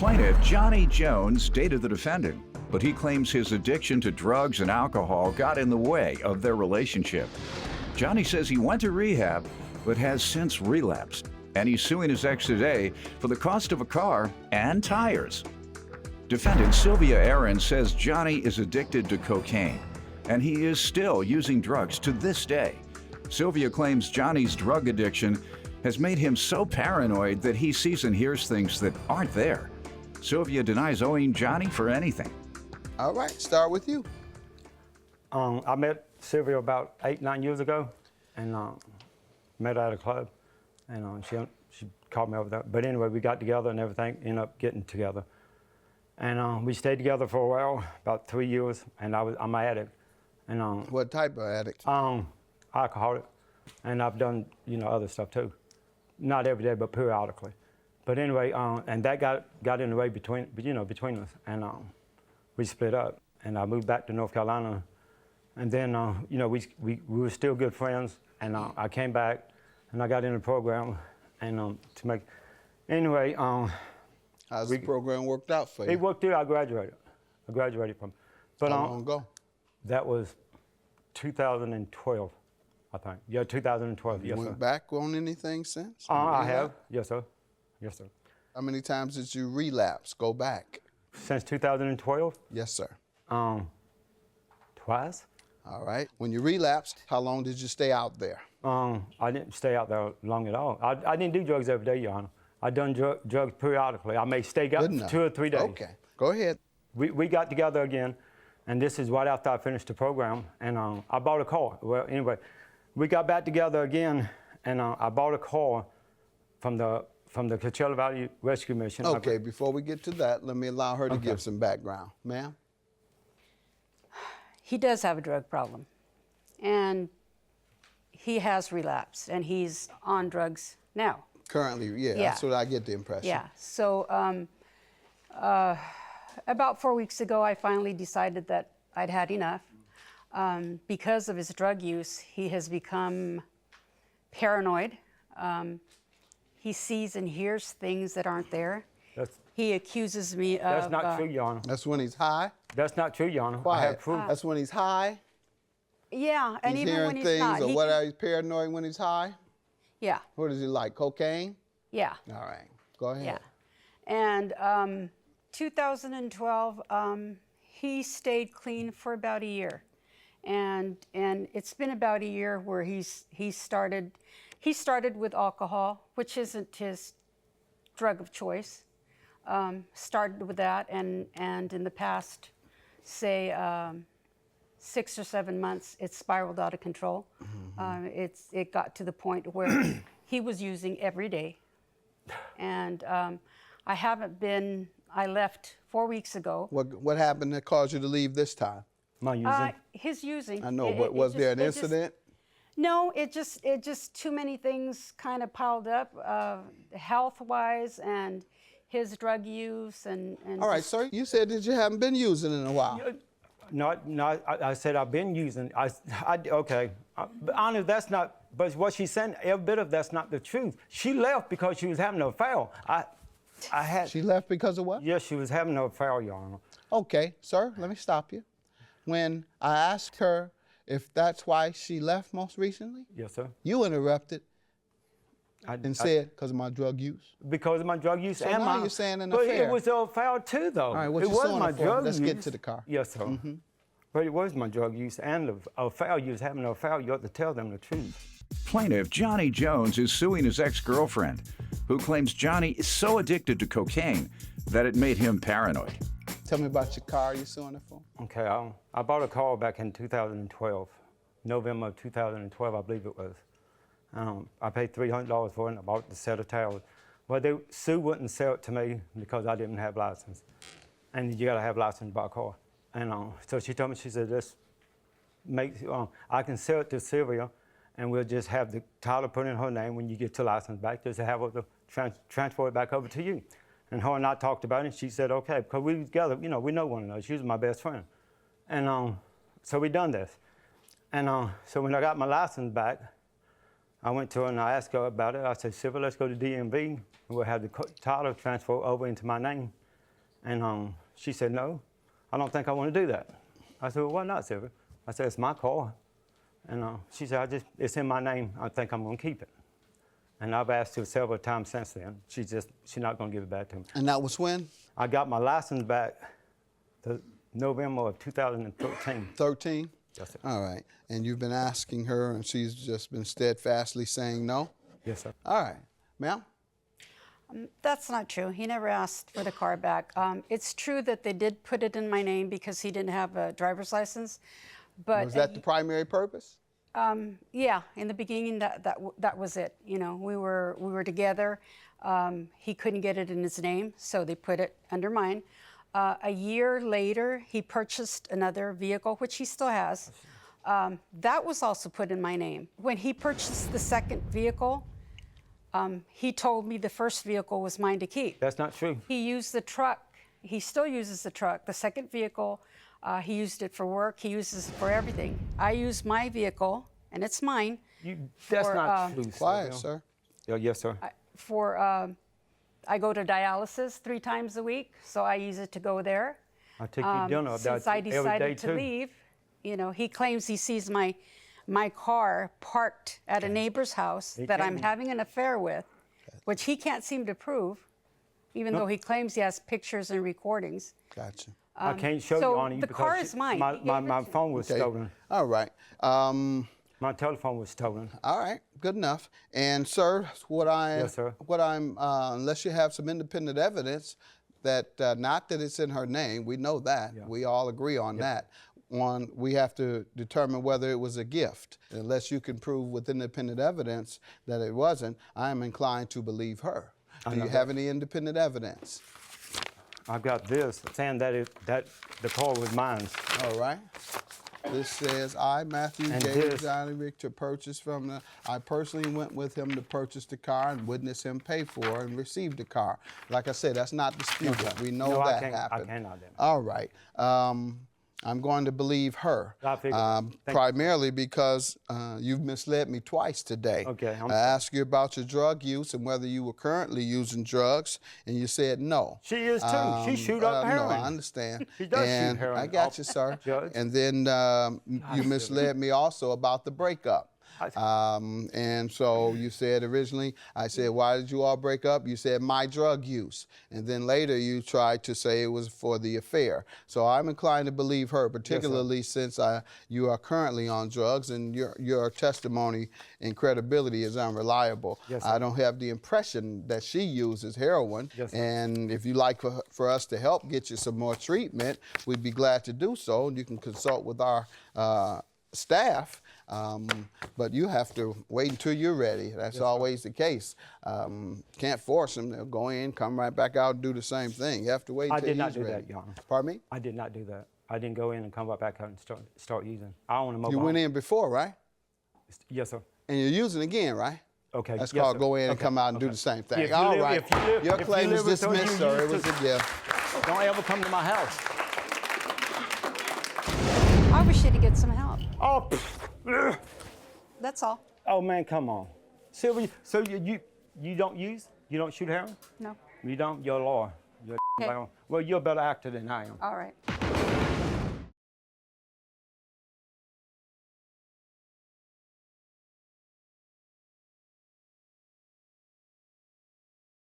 Plaintiff Johnny Jones dated the defendant, but he claims his addiction to drugs and alcohol got in the way of their relationship. Johnny says he went to rehab, but has since relapsed, and he's suing his ex today for the cost of a car and tires. Defendant Sylvia Aaron says Johnny is addicted to cocaine, and he is still using drugs to this day. Sylvia claims Johnny's drug addiction has made him so paranoid that he sees and hears things that aren't there. Sylvia denies owing Johnny for anything. All right, start with you. I met Sylvia about 8-9 years ago, and met her at a club, and she called me over there. But anyway, we got together and everything, ended up getting together. And we stayed together for a while, about 3 years, and I'm an addict. And What type of addict? Alcoholic, and I've done other stuff too, not every day but periodically. But anyway, and that got in the way between us, and we split up, and I moved back to North Carolina, and then we were still good friends, and I came back, and I got in the program, and anyway. How's the program worked out for you? It worked out. I graduated from. But how long ago? That was 2012, I think. Yeah, 2012. Yes, sir. Went back on anything since? I have. Yes, sir. Yes, sir. How many times did you relapse, go back? Since 2012? Yes, sir. Twice. All right. When you relapsed, how long did you stay out there? I didn't stay out there long at all. I didn't do drugs every day, Your Honor. I done drugs periodically. I may stay out for 2 or 3 days. Okay, go ahead. We got together again, and this is right after I finished the program, and I bought a car. Well, anyway, we got back together again, and I bought a car from the Coachella Valley Rescue Mission. Okay, before we get to that, let me allow her to give some background. Ma'am? He does have a drug problem, and he has relapsed, and he's on drugs now. Currently, yeah, that's what I get the impression. Yeah, so about 4 weeks ago, I finally decided that I'd had enough. Because of his drug use, he has become paranoid. He sees and hears things that aren't there. He accuses me of... That's not true, Your Honor. That's when he's high? That's not true, Your Honor. Quiet. I have proof. That's when he's high? Yeah, and He's even hearing when he's things, not. or what are you paranoid when he's high? Yeah. What is he like, cocaine? Yeah. All right, go ahead. Yeah. And 2012, he stayed clean for about a year. And it's been about a year where he started with alcohol, which isn't his drug of choice. Started with that, and in the past, say, 6 or 7 months, it spiraled out of control. Mm-hmm. It got to the point where he was using every day. And I left 4 weeks ago. What happened that caused you to leave this time? My using? His using. I know, but was there an incident? No, it just too many things kind of piled up, health-wise, and his drug use, and all right, sir, you said that you haven't been using in a while. No, I said I've been using. Okay, but honestly, that's not. But what she's saying, every bit of that's not the truth. She left because she was having an affair. She left because of what? Yes, she was having an affair, Your Honor. Okay, sir, let me stop you. When I asked her if that's why she left most recently, yes, sir, you interrupted and said because of my drug use. Because of my drug use, so and now my. You're saying an but affair. it was an affair too, though. All right, what it you wasn't my drug Let's use. get to the car. Yes, sir. Mm-hmm. But it was my drug use and the affair. You was having an affair. You ought to tell them the truth. Plaintiff Johnny Jones is suing his ex-girlfriend, who claims Johnny is so addicted to cocaine that it made him paranoid. Tell me about your car you're suing it for. Okay, I bought a car back in 2012, November of 2012, I believe it was. I paid $300 for it, and I bought the set of tires. Well, Sue wouldn't sell it to me because I didn't have license, and you got to have license to buy a car. And so she told me, she said, I can sell it to Sylvia, and we'll just have the title put in her name when you get your license back, just to have her transfer it back over to you. And her and I talked about it, and she said, okay, because we were together, we know one another. She was my best friend. And so we done this. And so when I got my license back, I went to her and I asked her about it. I said, Sylvia, let's go to DMV, and we'll have the title transfer over into my name. And she said, no, I don't think I want to do that. I said, well, why not, Sylvia? I said, it's my car. And she said, it's in my name. I think I'm going to keep it. And I've asked her several times since then. She's not going to give it back to me. And that was when? I got my license back November of 2013. 13? Yes, sir. All right. And you've been asking her, and she's just been steadfastly saying no? Yes, sir. All right. Ma'am? That's not true. He never asked for the car back. It's true that they did put it in my name because he didn't have a driver's license. But Was that the primary purpose? yeah, in the beginning, that was it. You know, we were together. He couldn't get it in his name, so they put it under mine. A year later, he purchased another vehicle, which he still has. That was also put in my name. When he purchased the second vehicle, he told me the first vehicle was mine to keep. That's not true. He used the truck. He still uses the truck. The second vehicle, he used it for work. He uses it for everything. I use my vehicle, and it's mine. That's for, not true, Quiet, Sylvia. sir. Yes, sir. I go to dialysis 3 times a week, so I use it to go there. I take you dinner about Since I every day, decided to too. leave, you know, he claims he sees my car parked at a neighbor's house that I'm having an affair with, which he can't seem to prove, even though he claims he has pictures and recordings. Gotcha. I can't show so you on you the because car is mine. He gave my it to phone was Okay. stolen. All right. My telephone was stolen. All right, good enough. And sir, Yes, sir. Unless you have some independent evidence that, not that it's in her name, we know that, Yeah. we all agree on that. We have to determine whether it was a gift. Unless you can prove with independent evidence that it wasn't, I am inclined to believe her. Do you have any independent evidence? I've got this saying that the car was mine. All right. This says, I, Matthew, And gave this- Johnny Rick to purchase from the, I personally went with him to purchase the car and witnessed him pay for and receive the car. Like I said, that's not disputed. We know No, I that can't- I happened. cannot then. All right. I'm going to believe her. I figured. Thank you. Primarily because you've misled me twice today. Okay, I'm I asked you about your drug use and whether you were currently using drugs, and you said no. She is too. She shoot up No, heroin. I understand. She does shoot And heroin. I got you, sir. Judge. And then you misled me also about the breakup. And so you said originally, I said, why did you all break up? You said my drug use. And then later you tried to say it was for the affair. So I'm inclined to believe her, particularly since you are currently on drugs and your testimony and credibility is unreliable. Yes, I don't have the impression that she uses heroin. Yes, sir. And if you'd like for us to help get you some more treatment, we'd be glad to do so. You can consult with our staff. But you have to wait until you're ready. That's always the case. Can't force them. They'll go in, come right back out, and do the same thing. You have to wait I until did not he's do ready. that, Your Honor. Pardon me? I did not do that. I didn't go in and come right back out and start using. I own a mobile You went home. in before, right? Yes, sir. And you're using again, right? Okay. That's yes, called sir. go in and Okay, come out and do okay. the same thing. If you All live- right. if you live- Your if you claim is live with her, dismissed, you sir. It used was a to- gift. Don't ever come to my house. I wish you to get some help. Oh, That's all. oh man, come on. Sylvia, so you don't use? You don't shoot heroin? No. You don't? You're a lawyer. You're Okay. well, you're a better actor than I am. All right.